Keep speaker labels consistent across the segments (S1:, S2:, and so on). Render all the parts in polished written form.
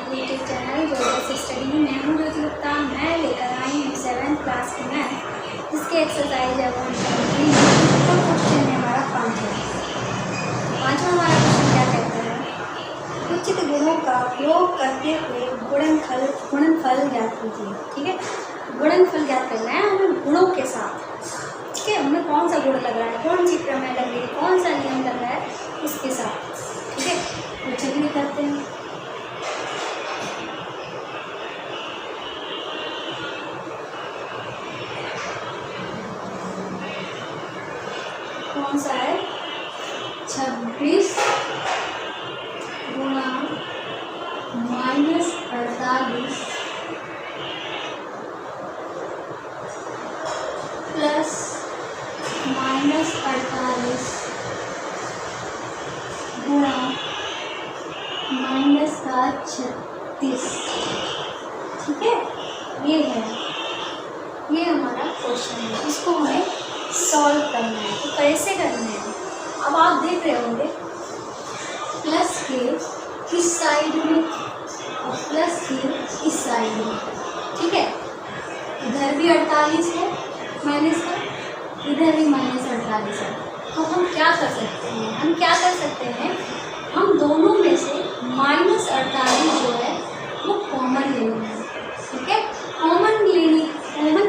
S1: YouTube channel ज्योतिष study. मैं हूँ ज्योति गुप्ता। मैं लेकर आई हूँ 7th क्लास की मैथ, जिसके एक्सरसाइज है 173। क्वेश्चन है हमारा 5वां। हमारा क्वेश्चन क्या कहता है, उचित गुणों का प्रयोग करते हुए गुणनफल ज्ञात कीजिए। ठीक है, गुणनफल ज्ञात करना है हमें गुणों के साथ। ठीक है, हमें कौन सा गुण लग रहा है, कौन सी प्रमेय लग रही है, कौन सा नियम लग रहा है, उसके साथ। ठीक है, तो चलिए करते हैं। कौन सा है, 26 गुणा -48 प्लस -48 गुणा -36। ठीक है, ये हमारा क्वेश्चन है। इसको हमें सॉल्व करना है। तो कैसे करना है, अब आप देख रहे होंगे प्लस के इस साइड में और प्लस के इस साइड में। ठीक है, इधर भी 48 है माइनस का, इधर भी -48 है। तो हम क्या कर सकते हैं, हम दोनों में से -48 जो है वो कॉमन ले लेंगे। ठीक है, कॉमन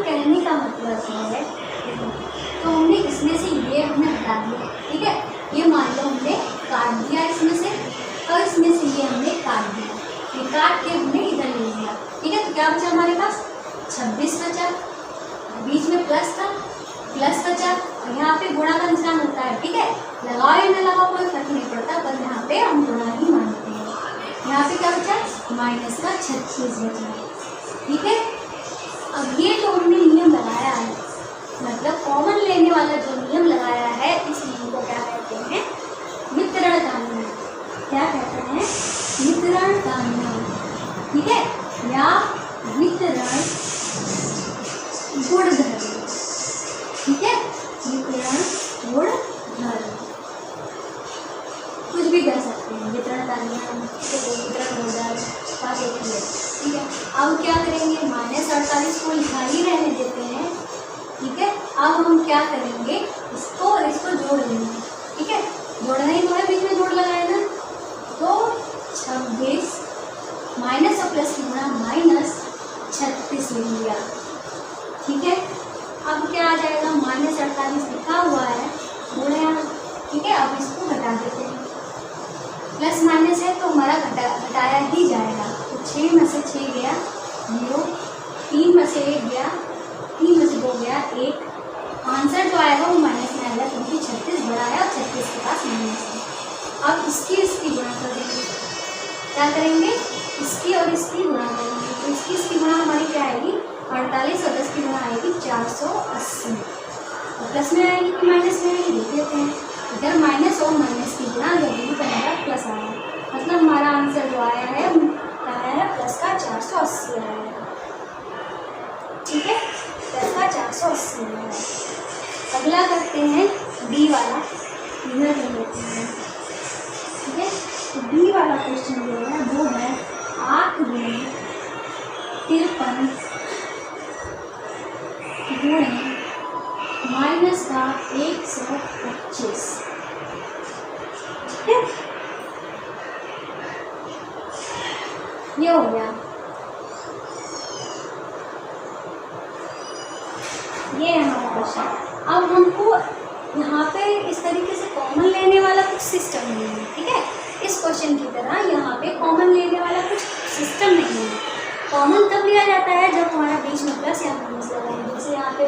S1: कहने का मतलब है, तो हमने इसमें से ये हमने हटा दिया। ठीक है, ये मान लो हमने काट दिया इसमें से, और इसमें से ये हमने काट दिया, ये काट के हमने इधर ले लिया। ठीक है, तो क्या बचा हमारे पास, 26 बचा, बीच में प्लस था, प्लस बचा, और यहाँ पे गुणा का निशान होता है। ठीक है, लगाओ या न लगाओ कोई फर्क नहीं पड़ता, पर यहाँ पे हम गुणा ही मानते हैं। यहाँ पे क्या बचा, -36 बचा। ठीक है, अब ये जो हमने नियम लगाया है, मतलब कॉमन लेने वाला जो नियम लगाया है, इस नियम को क्या कहते हैं, वितरण का नियम। क्या कहते हैं, वितरण का नियम। ठीक है, या वितरण गुणधर्म। ठीक है, वितरण गुणधर्म कुछ भी कर सकते हैं, वितरण का नियम, वितरण गुणधर्म का देखिए। ठीक है, अब क्या करेंगे, -48 को लिखा ही रहने देते हैं। ठीक है, अब हम क्या करेंगे, इसको और इसको जोड़ लेंगे। ठीक है, जोड़ना ही तो है, बीच में जोड़ लगाए ना, तो 26 माइनस और प्लस की गुणा -36 लिख लिया। ठीक है, अब क्या आ जाएगा, -48 लिखा हुआ है, गुणा। ठीक है, अब इसको घटा देते हैं, प्लस माइनस है तो हमारा घटाया ही जाएगा। तो 6 में से 6 गया 0, 3 में से 1 गया, 3 में से 2 गया 1। आंसर जो आएगा वो माइनस में आएगा, क्योंकि 36 बड़ा है और 36 के पास माइनस है। अब इसकी गुणा कर देंगे, क्या करेंगे, इसकी और इसकी गुणा करेंगे। तो इसकी गुणा हमारी क्या आएगी, 48 और 10 की गुणा आएगी 480। और प्लस में आएगी कि माइनस में आएगी, देख लेते हैं। इधर माइनस और माइनस की गुणा जब भी बनेगा प्लस आया, मतलब हमारा आंसर जो आया है प्लस का 480 आया है। ठीक है, प्लस का 480 आया है। अगला करते हैं बी वाला, इधर ले लेते हैं। ठीक है, तो बी वाला क्वेश्चन जो है वो है 8 गुणे 53 गुणे माइनस का 125। ठीक है, ये हो गया। ये है हमारा क्वेश्चन। अब हमको यहाँ पे इस तरीके से कॉमन लेने वाला कुछ सिस्टम नहीं है। ठीक है, इस क्वेश्चन की तरह यहाँ पे कॉमन लेने वाला कुछ सिस्टम नहीं है। कॉमन तब लिया जाता है जब हमारा बीच में प्लस या माइनस लगा है। जैसे यहाँ पे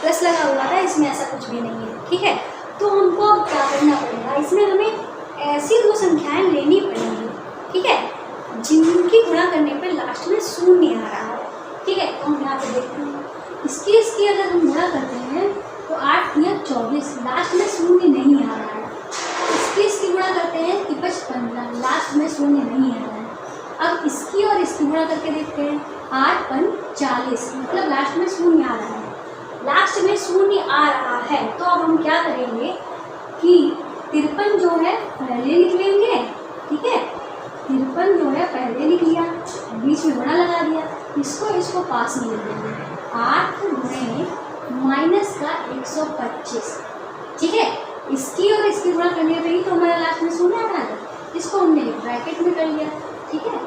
S1: प्लस लगा हुआ था, इसमें ऐसा कुछ भी नहीं है। ठीक है, तो हमको अब क्या करना पड़ेगा, इसमें हमें ऐसी 2 संख्याएं लेनी पड़ेंगी। ठीक है, जिनकी गुणा करने पर लास्ट में 0 आ रहा है। ठीक है, तो हम यहाँ पे देखते हैं, इसकी अगर हम गुणा करते हैं तो 8 या 24, लास्ट में 0 नहीं आ रहा है। इसकी गुणा करते हैं कि 55, लास्ट में 0 नहीं आ रहा है। अब इसकी और इसकी गुणा करके देखते हैं, 8 5 40, मतलब लास्ट में 0 आ रहा है। लास्ट में 0 आ रहा है, तो अब हम क्या करेंगे कि 53 जो है पहले लिख लेंगे। ठीक है, 53 जो है पहले लिख लिया, बीच में गुणा लगा दिया, इसको पास में लिख देंगे। 8 गुणे माइनस का 125, ठीक है। इसकी और इसकी गुणा करने पे ही तो हमारा लास्ट में शून्य आ रहा है, इसको हमने ब्रैकेट में कर लिया, ठीक है,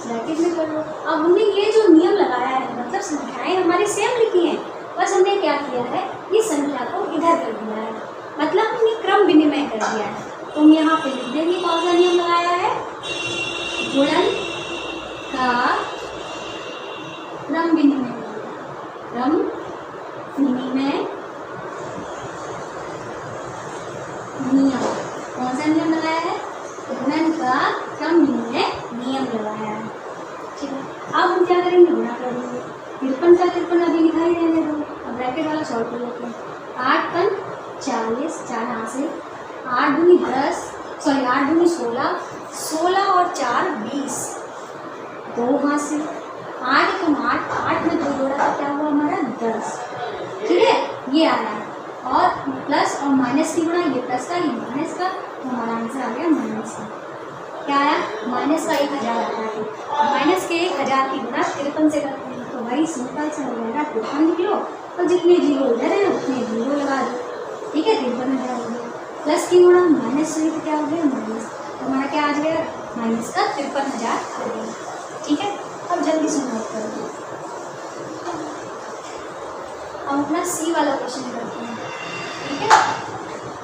S1: ब्रैकेट में कर लो। अब हमने ये जो नियम लगाया है, मतलब संख्याएं हमारी सेम लिखी हैं, बस हमने क्या किया है, इस संख्या को इधर कर दिया है, मतलब हमने क्रम विनिमय कर दिया है। तो हम यहाँ पे लिख देंगे कौन सा नियम लगाया है, गुणन का क्रम विनिमय, क्रम विनिमय नियम। कौन सा नियम लगाया है, गुणन का क्रम विनिमय नियम लगाया है, ठीक है। अब हम क्या करेंगे, गुणा कर देंगे। 53 का 53 अभी लिखा ही रहने दो, अब ब्रैकेट वाला सॉल्व कर लेते हैं। 8 पंच 40, 4 हाथ से, 8 दूनी 10, सॉरी 8 दूनी 16, 16 और 4 20, 2 हाथ से, 8 कम 8, 8 में 2 जोड़ा तो क्या हुआ हमारा 10, ठीक है, ये आ रहा है। और प्लस और माइनस की गुणा, ये प्लस का ये माइनस का, तो हमारा आंसर आ गया माइनस का। क्या आया, माइनस का 1000 आता है। माइनस के 1000 की गुणा 53 से करते हैं, तो भाई सिंपल से हो जाएगा 53 लिख लो, और जितने जीरो इधर है उतने जीरो लगा दो, ठीक है, 53,000 हो गया। प्लस की गुणा माइनस से तो क्या हो गया माइनस, तो हमारा क्या आ जाएगा, माइनस का 53,000 हो गया, ठीक है। अब जल्दी से नोट कर दो। हम अपना सी वाला क्वेश्चन करते हैं, ठीक है,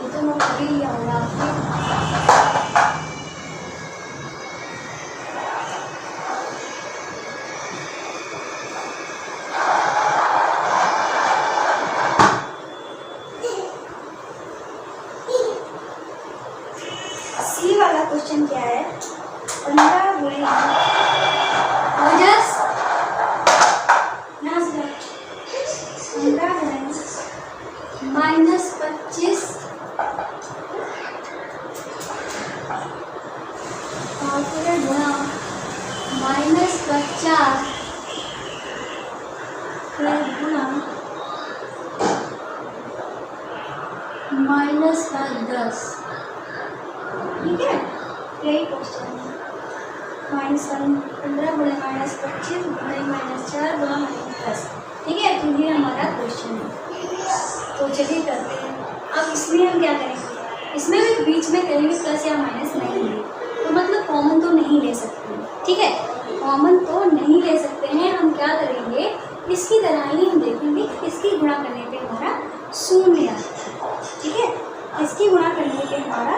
S1: ये तो नोट कर ही लिया होगा आपने। सी वाला क्वेश्चन क्या है, 15 गुणे ओजस, यहाँ से 15 गुणे -25 और पूरे गुणा -50 फिर गुणा -10, ठीक है, यही क्वेश्चन है। -15 गुणे -25 गुणे -4 गुणा -10, ठीक है, तो ये हमारा क्वेश्चन है। तो चलिए करते हैं। अब इसमें हम क्या करेंगे, इसमें भी बीच में कहीं भी प्लस या माइनस नहीं है, तो मतलब कॉमन तो नहीं ले सकते, ठीक है, कॉमन तो नहीं ले सकते हैं। हम क्या करेंगे, इसकी तरह ही हम देखेंगे, इसकी गुणा करने पे हमारा शून्य आता है, ठीक है, इसकी गुणा करने पे हमारा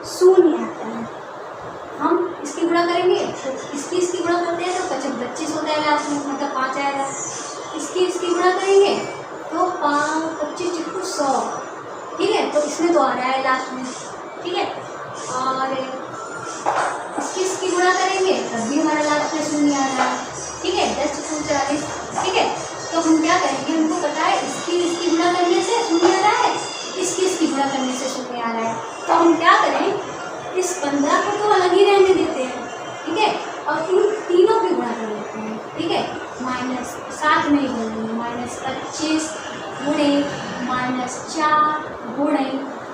S1: शून्य आता है। हम इसकी गुणा करेंगे तो इसकी गुणा करते हैं तो 25 होता है लास्ट में, मतलब 5 आएगा। इसकी गुणा करेंगे तो 25 × 100, ठीक है, तो इसमें तो आ रहा है लास्ट में, ठीक है। और इसकी गुणा करेंगे तब भी हमारा लास्ट में शून्य आ रहा है, ठीक है, 10 × 40, ठीक है। तो हम क्या करेंगे, हमको पता है इसकी गुणा करने से शून्य आ रहा है, इसकी गुणा करने से शून्य आ रहा है, तो हम क्या करें, इस 15 को तो अलग ही रहने देते हैं, ठीक है, और इन तीनों की गुणा कर लेते हैं, ठीक है, माइनस साथ में ही बोलेंगे, -25 गुणे -4 गुणे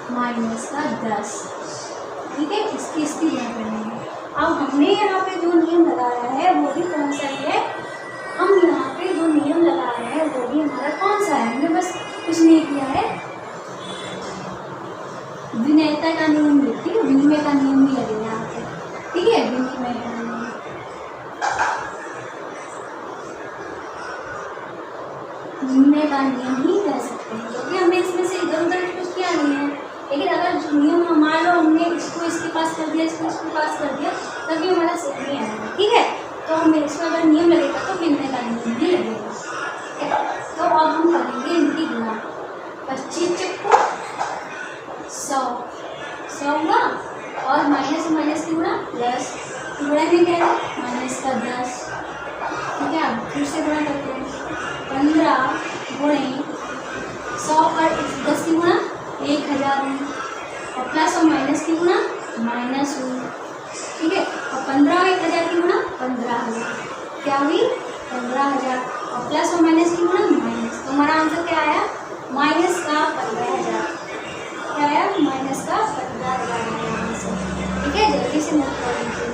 S1: -10, ठीक है, इसकी गुणा करेंगे। अब हमने यहाँ पे जो नियम लगाया है वो भी कौन सा है, हम यहाँ पे जो नियम लगाया है वो भी हमारा कौन सा है, हमने बस कुछ नहीं किया है, विनयता का नियम लिखती है, विनिमय का नियम भी लगेगा यहाँ पे, ठीक है, विनिमय का नियम, विनिमय का नियम ही कह सकते हैं, क्योंकि हमने इसमें से इधर उधर कुछ किया नहीं है। लेकिन अगर जो नियम मान लो हमने इसको इसके पास कर दिया, इसको इसके पास कर दिया, तभी हमारा सही नहीं आएगा, ठीक है, तो हमें इसमें अगर नियम लगेगा तो विनिमय का नियम ही लगेगा, ठीक है। तो अब हम करेंगे इनकी गुणा, 25 × 100 हुआ, और माइनस की गुणा प्लस, गुणा में क्या है -10, ठीक है। अब फिर से गुणा करते हैं, 15 गुणे 100 और 10 की गुणा 1000 हुई, और प्लस और माइनस की गुणा माइनस हुई, ठीक है, और 15 और 1000 की गुणा 15,000, क्या हुई 15,000, और प्लस और माइनस की गुणा माइनस, तो हमारा आंसर क्या आया, माइनस का 15,000, क्या आया, माइनस का 15,000 आया आंसर, ठीक है, जल्दी से नोट कर लीजिए।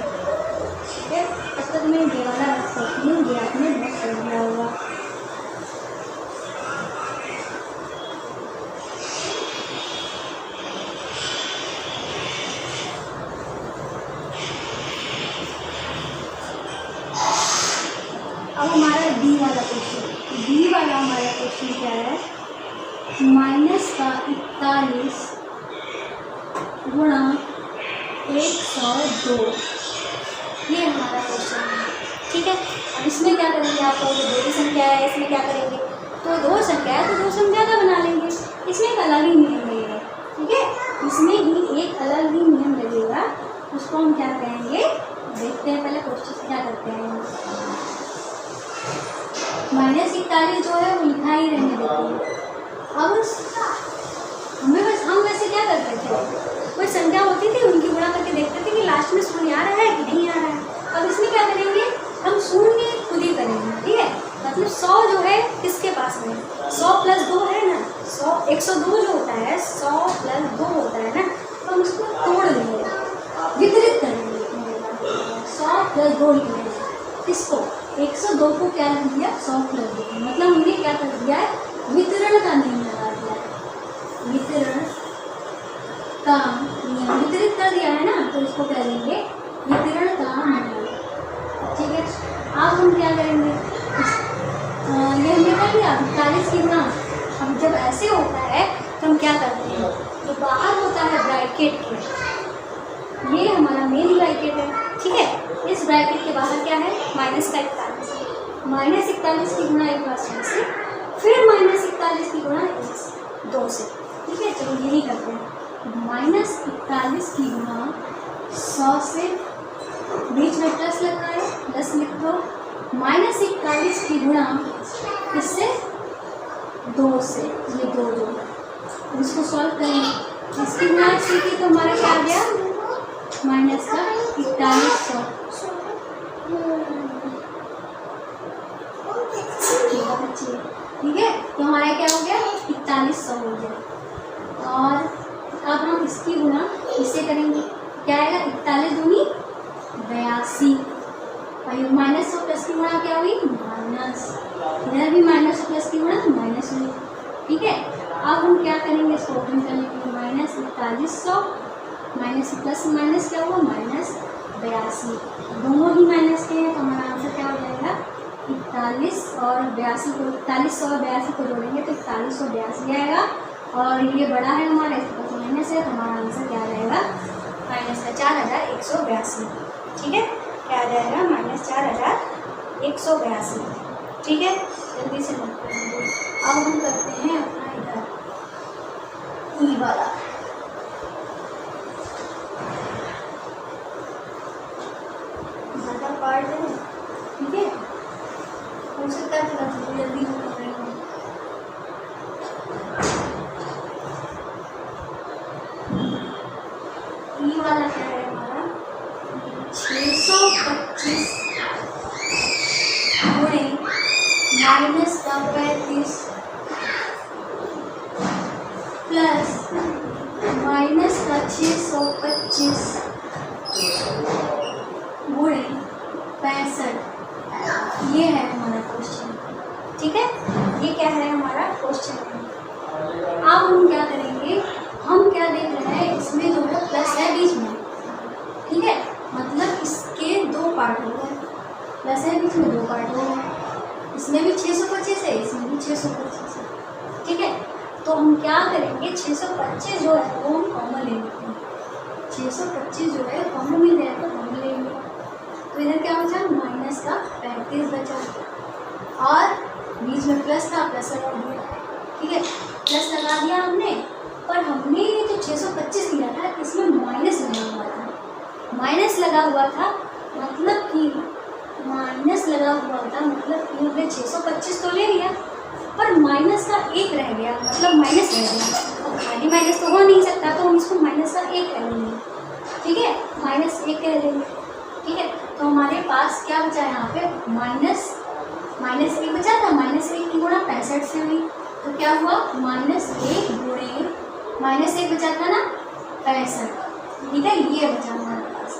S1: अब हमारा डी वाला क्वेश्चन, डी वाला हमारा क्वेश्चन क्या है, माइनस का 41 गुणा 102, ये हमारा क्वेश्चन है। ठीक है, अब इसमें क्या करेंगे, आप दो की संख्या है, इसमें क्या करेंगे, तो दो संख्या है तो दो संख्या का बना लेंगे, इसमें एक अलग ही नियम लगेगा। ठीक है, इसमें ही एक अलग ही नियम लगेगा, उसको हम क्या कहेंगे, देखते हैं पहले क्वेश्चन क्या करते हैं। -41 जो है वो लिखा ही रहने देते हैं। अब हम वैसे क्या करते थे, कोई संख्या होती थी उनकी गुणा करके देखते थे कि लास्ट में शून्य आ रहा है कि नहीं आ रहा है। अब इसमें क्या करेंगे, हम शून्य खुद ही करेंगे। ठीक है, मतलब 100 जो है किसके पास में, 100 + 2 है ना, 102 जो होता है, 100 + 2 होता है ना, तो हम उसको तोड़ देंगे, वितरित करेंगे। 100 + 2 लिख देंगे, किसको, 102 को क्या लिख दिया, 100 + 2, मतलब हमने क्या कर दिया है, वितरण का नियम लगा दिया है, वितरण का नियम, वितरित कर दिया है ना, तो इसको कह देंगे वितरण का नियम। ठीक है, अब हम क्या करेंगे, ये हमने कर दिया 41 की गुणा। अब जब ऐसे होता है तो हम क्या करते हैं, जो बाहर होता है ब्रैकेट के, ये हमारा मेन ब्रैकेट है। ठीक है, इस ब्रैकेट के बाहर क्या है, -41, -41 की गुणा एक बार 100 से, फिर -41 की गुणा 2 से। ठीक है, चलो यही करते हैं, -41 की गुणा 100 से, बीच में प्लस लगना है, प्लस लिख दो, -41 की गुणा इससे 2 से, ये 2 इसको सॉल्व करेंगे, इसकी गुणा इससे की तो हमारा क्या आ गया, -4100। ठीक है, तो हमारा क्या हो गया, 4100 हो गया। और अब हम इसकी गुणा इससे करेंगे, क्या आएगा, 41 दूनी 82, और -100 प्लस की गुणा क्या हुई, माइनस, इधर भी -100 प्लस की गुणा माइनस हुई। ठीक है, अब हम क्या करेंगे, इसको ओपन करने के लिए, -4100 माइनस प्लस माइनस क्या हुआ, -82, दोनों ही माइनस के हैं, तो हमारा आंसर क्या हो जाएगा, 41 और 82 को, 4100 और 82 को जोड़ेंगे तो 4182 आएगा, और ये बड़ा है हमारा, इसके पास माइनस है, तो हमारा आंसर क्या आ जाएगा, -4182। ठीक है, क्या आ जाएगा, -4182। ठीक है, जल्दी से नोट कर लीजिए। अब हम करते हैं अपना इधर ई वाला, ज़्यादा पार्ट है। ठीक है, हो सकता है थोड़ा जल्दी हो रहा है। ई वाला क्या है हमारा, 625 गुणे -35 प्लस -625 गुणे 65, ये है हमारा क्वेश्चन। ठीक है, ये क्या है हमारा क्वेश्चन है। अब हम क्या करेंगे, हम क्या देख रहे हैं, इसमें जो है प्लस है बीच में। ठीक है, मतलब इसके 2 पार्ट हो गए, प्लस है बीच में 2 पार्ट हो गए, इसमें भी 625 है, इसमें भी 625 है। ठीक है, तो हम क्या करेंगे, 625 जो है वो हम कॉमन ले लेते हैं, 625 जो है कॉमन मिल जाए तो कॉमन लेंगे, तो इधर क्या बचा, -35 बचा, और बीच में प्लस था, प्लस लगा दिया। ठीक है, प्लस लगा दिया हमने, पर हमने ये जो 625 दिया था इसमें माइनस लगा हुआ था, माइनस लगा हुआ था, मतलब कि माइनस लगा हुआ था, मतलब कि हमने 625 तो ले लिया, पर माइनस का 1 रह गया, मतलब माइनस रह गया। अब खाली माइनस तो हो नहीं सकता, तो हम इसको माइनस का 1 कह लेंगे। ठीक है, -1 कह लेंगे। ठीक है, तो हमारे पास क्या बचा है यहाँ पे, -1 बचा था, -1 की गुणा 65 से हुई, तो क्या हुआ, -1 गुणे -1 बचा था ना 65। ठीक है, ये बचा हमारे पास,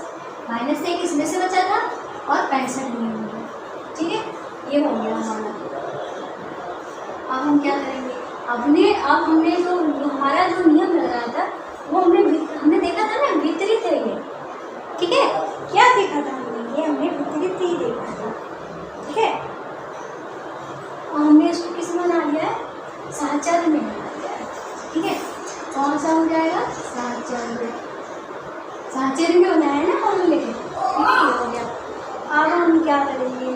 S1: -1 इसमें से बचा था और 65 नहीं होंगे। ठीक है, ये हो गया हमारा। अब हम क्या करेंगे, अब हमने जो हमारा जो नियम लगाया था वो हमने देखा था ना, वितरित है ये। ठीक है, क्या देखा था हमने, ये हमने वितरित ही देखा था। ठीक है, चर में आ जाएगा। ठीक है, कौन सा हो जाएगा? साचर। साचर में होना है ना फॉर्मूले के। ठीक है, ये हो गया। अब हम क्या करेंगे?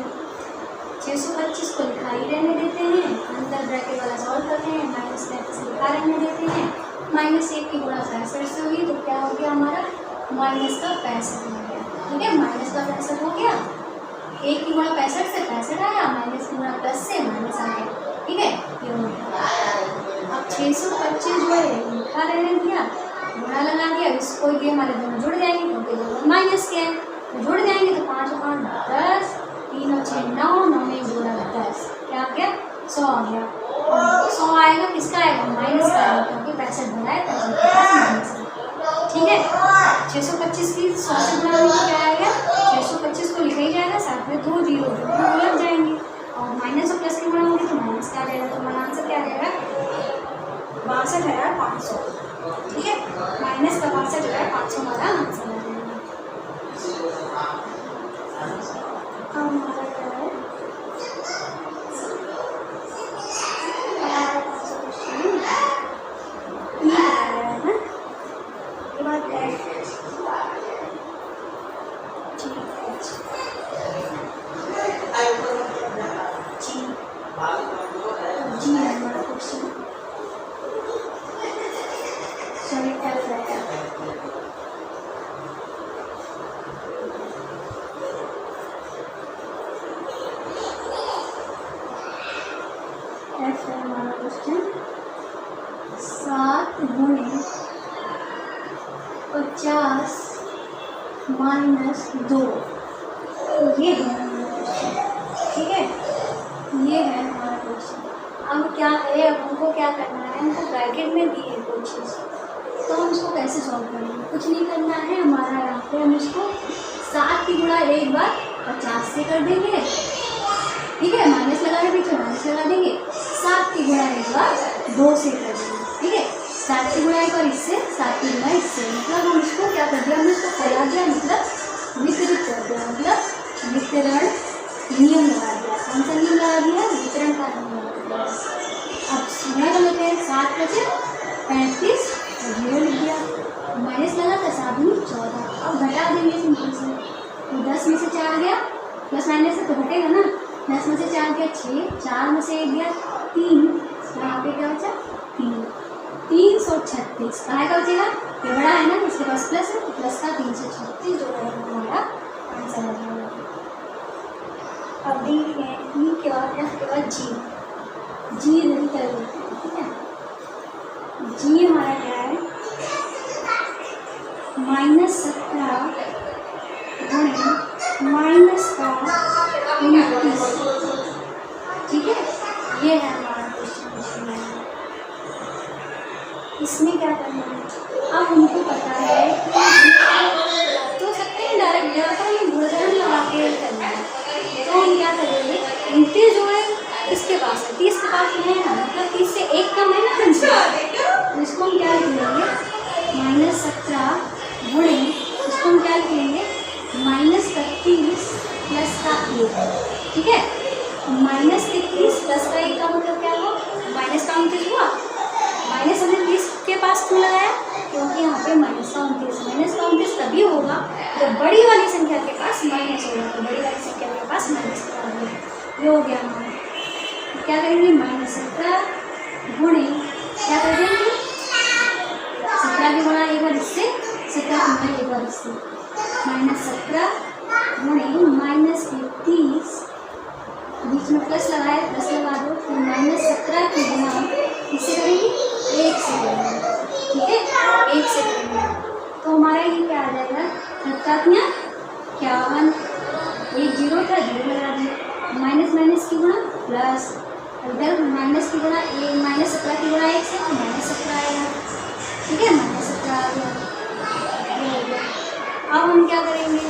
S1: 625 को लिखा ही रहने देते हैं, अंदर ब्रैकेट वाला सॉल्व करते हैं, -35 लिखा रहने देते हैं। -1 की गुणा 65 से हुई तो क्या हो गया हमारा? -65 हो गया। ठीक है, -65 हो गया। 1 की गुणा 65 से 65 आया, माइनस की गुणा प्लस से माइनस आ गया। ठीक है, ये हो गया। अब 625 जो है लिखा रहने दिया, गुणा लगा दिया, इसको ये हमारे दोनों जुड़ जाएंगे क्योंकि दोनों माइनस के हैं, तो जुड़ जाएंगे तो 5 और 5 10, 3 और 6 9, 9 में जोड़ा 10, क्या आ गया? 100 आ गया। 100 आएगा, किसका आएगा? माइनस का आएगा, क्योंकि 65 भरा है, 65 के पास माइनस है। ठीक है, 625 की 100 से गुणा में क्या आएगा? 625 को लिखा ही जाएगा, साथ में 2 जीरो लग जाएंगे, और माइनस और प्लस की गुणा होंगे तो माइनस क्या आ जाएगा? तो हमारा आंसर क्या आ जाएगा? 62,500। ठीक है, माइनस का 62,500 हमारा आंसर आ जाएगा। हमारा क्या है? हमारा क्वेश्चन 7 गुणे 50 माइनस 2, ये है हमारा क्वेश्चन। ठीक है, ये है हमारा क्वेश्चन। अब क्या है? अब हमको क्या करना है? हमको ब्रैकेट में दी है कोई चीज़, तो हम इसको कैसे सॉल्व करेंगे? कुछ नहीं करना है हमारा, यहाँ पे हम इसको 7 की गुणा एक बार 50 से कर देंगे। ठीक है, माइनस लगा के पीछे माइनस लगा देंगे। 7 की गुणा एक बार 2 से कर देंगे। ठीक है, 7 की गुणा एक बार इससे, 7 की गुणा इससे, मतलब हम इसको क्या कर दिया? हमने इसको फैला दिया, मतलब वितरित कर दिया, मतलब वितरण नियम लगा दिया। कौन सा नियम लगा दिया? वितरण का नियम लगा दिया। अब सुना कर लेते हैं, 7 बचे 35 और 0 लिख दिया, माइनस लगा था 7 में 14। अब घटा देंगे सिंपल से, तो 10 में से 4 गया, प्लस माइनस से तो घटेगा ना, 10 में से 4 गया 6, 4 में से 1 गया 3, यहाँ पे क्या बचा? 3, 336। कहाँ का बचेगा? ये बड़ा है ना, इसके पास प्लस है, तो प्लस का 336 जो है हमारा आंसर आ जाएगा। अब डी है, ई के बाद एफ के बाद जी, जी रेडी कर लेते हैं। ठीक है, जी हमारा क्या है? -17 गुणे माइनस का 29। ठीक है, ये है हमारा क्वेश्चन। इसमें क्या करना है? अब हमको पता है तो सकते हैं डायरेक्ट गुणन लगा के करना है, तो हम क्या करेंगे? 29 जो है इसके पास है, 30 के पास है ना, मतलब 30 से 1 कम है ना, तो इसको हम क्या लिख लेंगे? -17 गुणे, इसको हम क्या लिख लेंगे? -31 प्लस का 1। ठीक है, -31 प्लस का 1 का मतलब क्या हुआ? माइनस का 29 हुआ। माइनस हमने 30 के पास क्यों लगाया? क्योंकि यहाँ पे माइनस का 29 तभी होगा जब बड़ी वाली संख्या के पास माइनस होगा, तो बड़ी वाली संख्या के पास माइनस का होगा। ये हो गया हमारा। क्या करेंगे? -17 गुणे क्या कर देंगे? 17 की गुणा एक बार इससे, 17 की गुणा एक बार इससे, -17 गुणे -31, बीच में प्लस लगाए, प्लस लगा दो, फिर -17 की गुणा किससे करेंगे? 1 से करेंगे। ठीक है, 1 से करेंगे, तो हमारा ये क्या आ जाएगा? 51, 1 0 था, 0 लगा दिया, माइनस माइनस की गुणा प्लस, इधर माइनस की गुणा -17 की गुणा 1 से, तो -17 आएगा। ठीक है, -17 आ गया। अब हम क्या करेंगे?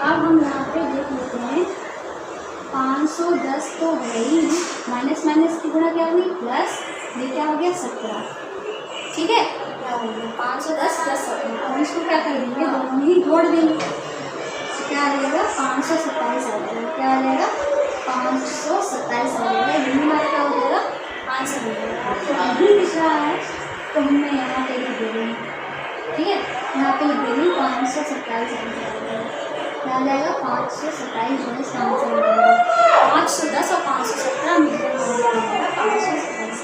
S1: अब हम यहाँ पे देख लेते हैं, 510 तो है ही, माइनस माइनस की गुणा क्या हुई? प्लस, ये क्या हो गया? 17। ठीक है, क्या हो गया? 510 प्लस 17। अब इसको क्या कर देंगे? दोनों ही जोड़ देंगे, क्या आ जाएगा? 527 आ जाएगा। क्या आ जाएगा? 527 आ जाएगा। ये हमारा क्या हो जाएगा? आंसर मिलेगा। आपको नहीं दिख रहा है तो मैं यहाँ पे लिख दे रही हूँ, ठीक है, यहाँ पे लिख दे रही हूँ 527 आंसर आ जाएगा 527 जो है इसका आंसर आ जाएगा 510 और 517 मिलकर हो जाएगा 527।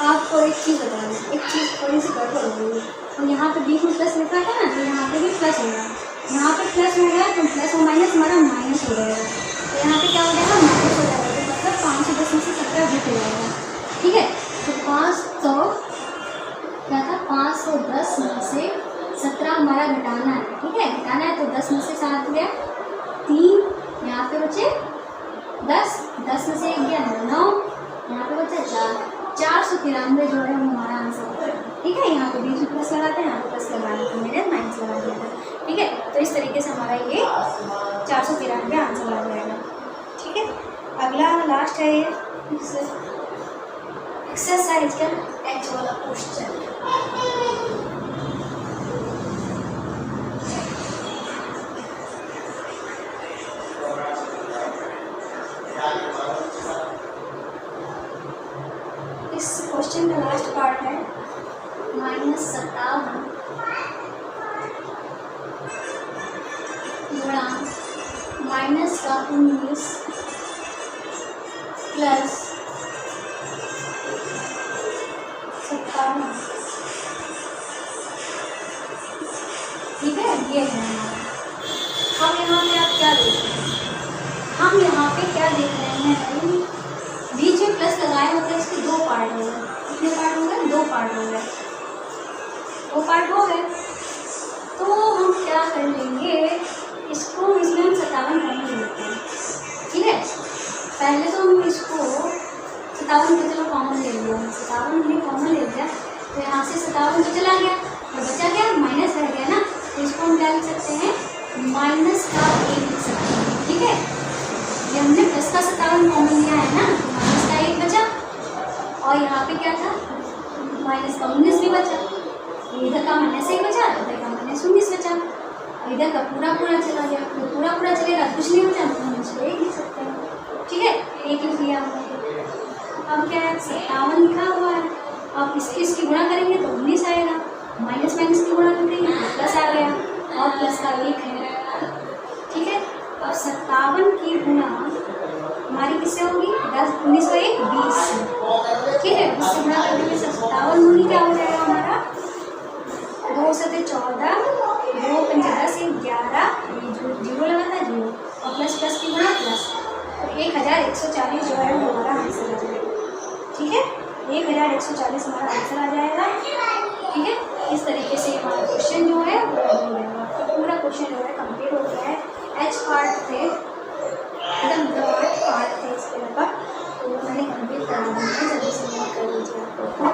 S1: आपको एक चीज़ बता दें, एक चीज़ थोड़ी सी गड़बड़ हो गई है, और यहाँ पे बीच में प्लस लिखा था ना, तो यहाँ पे भी प्लस होगा, यहाँ पे प्लस हो गया तो प्लस और माइनस हमारा माइनस हो जाएगा, तो यहाँ पे क्या हो जाएगा माइनस हो जाएगा, तो मतलब 510 में से 17 घट हो जाएगा, ठीक है। तो 500 क्या था 510 में से 17 हमारा घटाना है, ठीक है, घटाना है, तो 10 में से 7 गया 3, यहाँ पे बचे 10 में से 1 गया 9, यहाँ पे बचा 493 जो है हमारा आंसर होता है, ठीक है। यहाँ पे बीच में प्लस लगाते हैं, यहाँ पे प्लस लगाने को मैंने माइनस लगा दिया था, ठीक है। तो इस तरीके से हमारा ये 493 आंसर आ जाएगा, ठीक है। अगला लास्ट है ये एक्सरसाइज का एच वाला क्वेश्चन। इस क्वेश्चन का लास्ट पार्ट है -57 गुणा -19 प्लस 57, ठीक है, ये है हमारा। हम यहाँ पे आप क्या देख रहे हैं, हम यहाँ पे क्या देख रहे हैं, बीच में प्लस लगाए होते हैं, इसके 2 पार्ट हो गए, कितने पार्ट हो गए 2 पार्ट हो गए, 2 पार्ट हो गए। तो हम क्या कर लेंगे, इसको इसमें हम 57 कॉमन ले लेते हैं, ठीक है। पहले तो हम इसको 57 को चलो कॉमन ले लिया, 57 हमने कॉमन ले लिया, तो यहाँ से 57 तो चला गया और बचा क्या माइनस रह गया ना, तो इसको हम क्या लिख सकते हैं माइनस का 1 लिख सकते हैं, ठीक है। ये हमने प्लस का 57 कॉमन लिया है ना, माइनस का 1 बचा, और यहाँ पे क्या था माइनस का 19 भी बचा, इधर का -1 बचा, इधर का -19 बचा, इधर का पूरा चला गया, तो पूरा चलेगा कुछ नहीं बचा, तो हम इसको 1 लिख सकते हैं, ठीक है, 1 लिख लिया हमने। अब क्या है 57 लिखा हुआ है, अब इसकी गुणा करेंगे तो 19 आएगा, माइनस की गुणा करेंगे तो प्लस आ गया, और प्लस का 1 है, ठीक है। अब 57 की गुणा हमारी किससे होगी 10 19 को 1 20, ठीक है, इससे गुणा कर देंगे 57 दूनी क्या हो जाएगा हमारा 2 से 14, 2 5 10 11, जीरो लगा था 0, और प्लस की गुणा प्लस, तो 1140 जो है वो हमारा आंसर आ जाएगा, ठीक है, 1140 हमारा आंसर आ जाएगा, ठीक है। इस तरीके से हमारा क्वेश्चन जो है वो हो जाएगा, तो पूरा क्वेश्चन जो है कंप्लीट हो गया है। एच पार्ट थे एकदम 8 पार्ट थे इसके ऊपर, तो मैंने कंप्लीट करा दिया, जल्दी से नोट कर लीजिए आपको।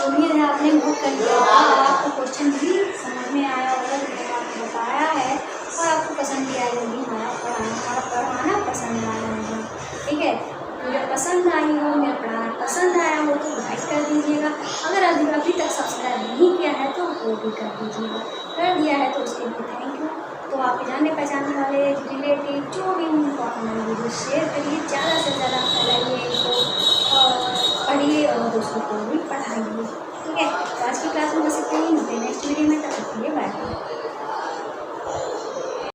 S1: उम्मीद है आपने नोट कर लिया होगा, आपको क्वेश्चन भी समझ में आया होगा, मैंने आपको बताया है, और आपको पसंद भी आया होगी, हमारा पढ़ाना पसंद आया होगा, ठीक है। मुझे पसंद आई हो, मेरा पढ़ाना पसंद आया हो तो लाइक कर दीजिएगा, अगर अभी तक सब्सक्राइब नहीं किया है तो वो भी कर दीजिएगा, कर दिया है तो उसके लिए थैंक यू। तो आप जाने पहचानने वाले रिलेटिव जो भी उनको अपना वीडियो शेयर करिए, ज़्यादा से ज़्यादा फैलाइए इसको, और पढ़िए और दूसरों को भी पढ़ाइए, ठीक है। तो आज की क्लास में बस इतना ही, मिलते हैं नेक्स्ट वीडियो में, तब तक के लिए बाय।